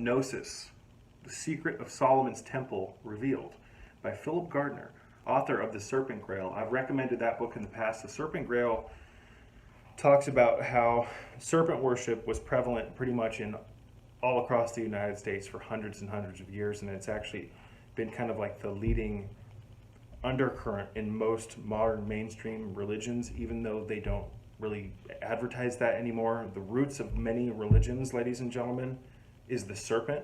Gnosis, The Secret of Solomon's Temple Revealed by Philip Gardiner, author of The Serpent Grail. I've recommended that book in the past. The Serpent Grail talks about how serpent worship was prevalent pretty much in all across the United States for hundreds and hundreds of years, and it's actually been kind of like the leading undercurrent in most modern mainstream religions, even though they don't really advertise that anymore. The roots of many religions, ladies and gentlemen, is the serpent.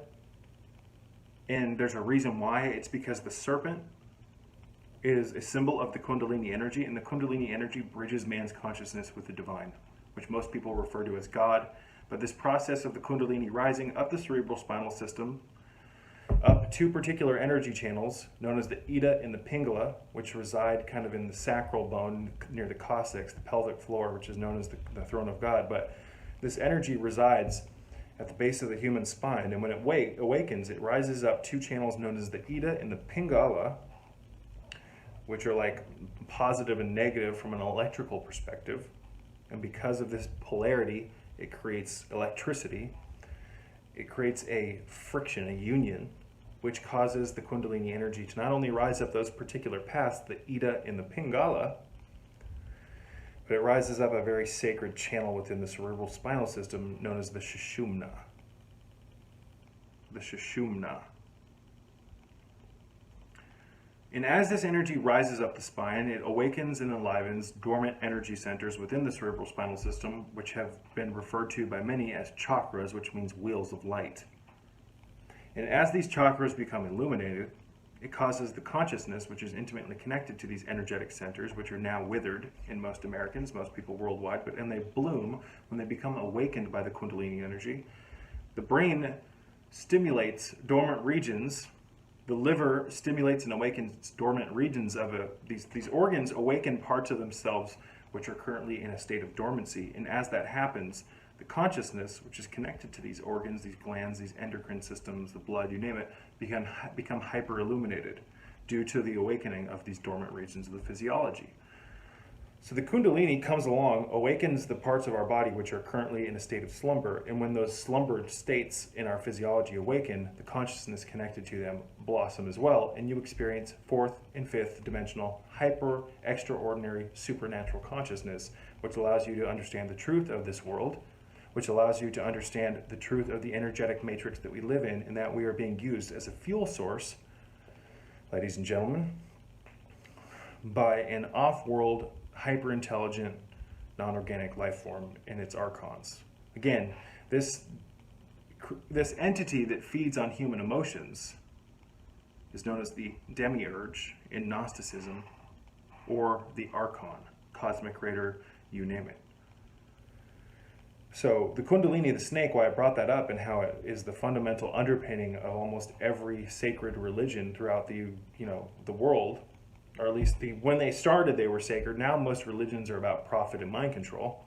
And there's a reason why. It's because the serpent is a symbol of the Kundalini energy, and the Kundalini energy bridges man's consciousness with the divine, which most people refer to as God. But this process of the Kundalini rising up the cerebral spinal system, up two particular energy channels known as the Ida and the Pingala, which reside kind of in the sacral bone near the coccyx, the pelvic floor, which is known as the throne of God. But this energy resides at the base of the human spine, and when it awakens, it rises up two channels known as the Ida and the Pingala, which are like positive and negative from an electrical perspective. And because of this polarity, it creates electricity. It creates a friction, a union, which causes the Kundalini energy to not only rise up those particular paths, the Ida and the Pingala, but it rises up a very sacred channel within the cerebral spinal system known as the Sushumna. The Sushumna. And as this energy rises up the spine, it awakens and enlivens dormant energy centers within the cerebral spinal system, which have been referred to by many as chakras, which means wheels of light. And as these chakras become illuminated, it causes the consciousness, which is intimately connected to these energetic centers, which are now withered in most Americans, most people worldwide, and they bloom when they become awakened by the Kundalini energy. The brain stimulates dormant regions. The liver stimulates and awakens dormant regions of these organs awaken parts of themselves which are currently in a state of dormancy. And as that happens, the consciousness, which is connected to these organs, these glands, these endocrine systems, the blood, you name it, become hyper-illuminated due to the awakening of these dormant regions of the physiology. So the Kundalini comes along, awakens the parts of our body which are currently in a state of slumber, and when those slumbered states in our physiology awaken, the consciousness connected to them blossom as well, and you experience fourth and fifth dimensional, hyper, extraordinary, supernatural consciousness, which allows you to understand the truth of this world, which allows you to understand the truth of the energetic matrix that we live in, and that we are being used as a fuel source, ladies and gentlemen, by an off-world, hyper-intelligent, non-organic life form and its archons. Again, this entity that feeds on human emotions is known as the demiurge in Gnosticism, or the archon, cosmic creator, you name it. So the Kundalini, the snake, why I brought that up and how it is the fundamental underpinning of almost every sacred religion throughout the world, or at least when they started they were sacred. Now most religions are about profit and mind control,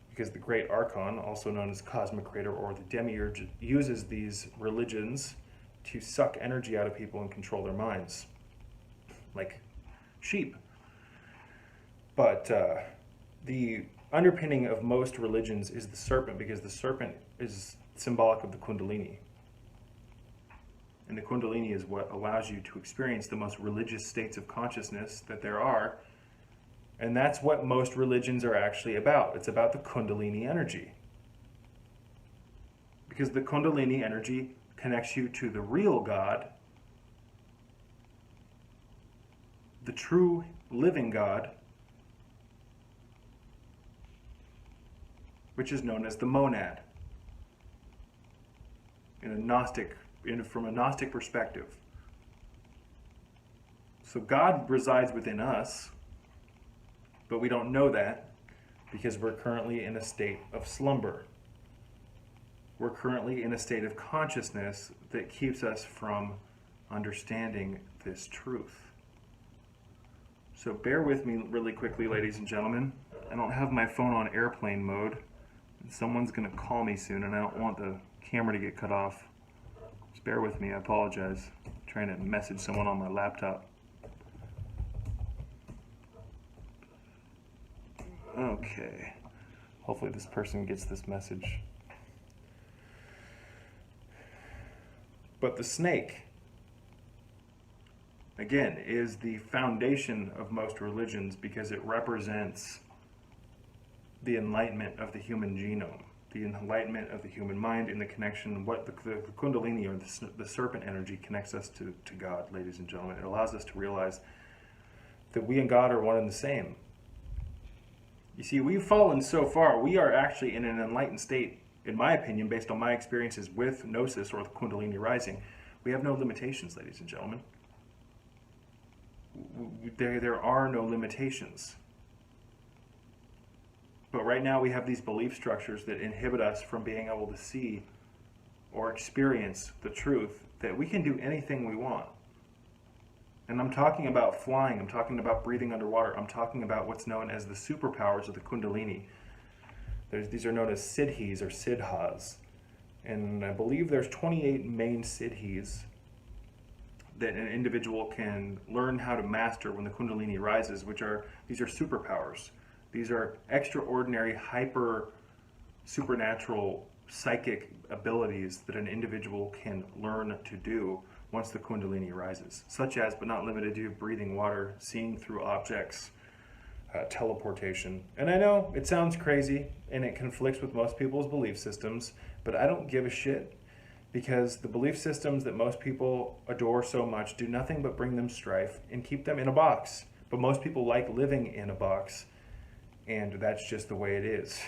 because the great archon, also known as cosmic creator or the demiurge, uses these religions to suck energy out of people and control their minds, like sheep. But the underpinning of most religions is the serpent, because the serpent is symbolic of the Kundalini. And the Kundalini is what allows you to experience the most religious states of consciousness that there are. And that's what most religions are actually about. It's about the Kundalini energy. Because the Kundalini energy connects you to the real God, the true living God, which is known as the monad from a Gnostic perspective. So God resides within us, but we don't know that because we're currently in a state of slumber. We're currently in a state of consciousness that keeps us from understanding this truth. So bear with me really quickly, ladies and gentlemen. I don't have my phone on airplane mode. Someone's going to call me soon, and I don't want the camera to get cut off. Just bear with me, I apologize. I'm trying to message someone on my laptop. Okay. Hopefully this person gets this message. But the snake, again, is the foundation of most religions because it represents the enlightenment of the human genome, the enlightenment of the human mind, and the connection, what the Kundalini, or the serpent energy, connects us to God, ladies and gentlemen. It allows us to realize that we and God are one and the same. You see, we've fallen so far, we are actually in an enlightened state, in my opinion, based on my experiences with Gnosis or the Kundalini rising. We have no limitations, ladies and gentlemen. There are no limitations. But right now we have these belief structures that inhibit us from being able to see or experience the truth that we can do anything we want. And I'm talking about flying, I'm talking about breathing underwater, I'm talking about what's known as the superpowers of the Kundalini. These are known as siddhis or siddhas. And I believe there's 28 main siddhis that an individual can learn how to master when the Kundalini rises, these are superpowers. These are extraordinary, hyper, supernatural, psychic abilities that an individual can learn to do once the Kundalini rises, such as, but not limited to, breathing water, seeing through objects, teleportation. And I know it sounds crazy and it conflicts with most people's belief systems, but I don't give a shit, because the belief systems that most people adore so much do nothing but bring them strife and keep them in a box. But most people like living in a box, and that's just the way it is.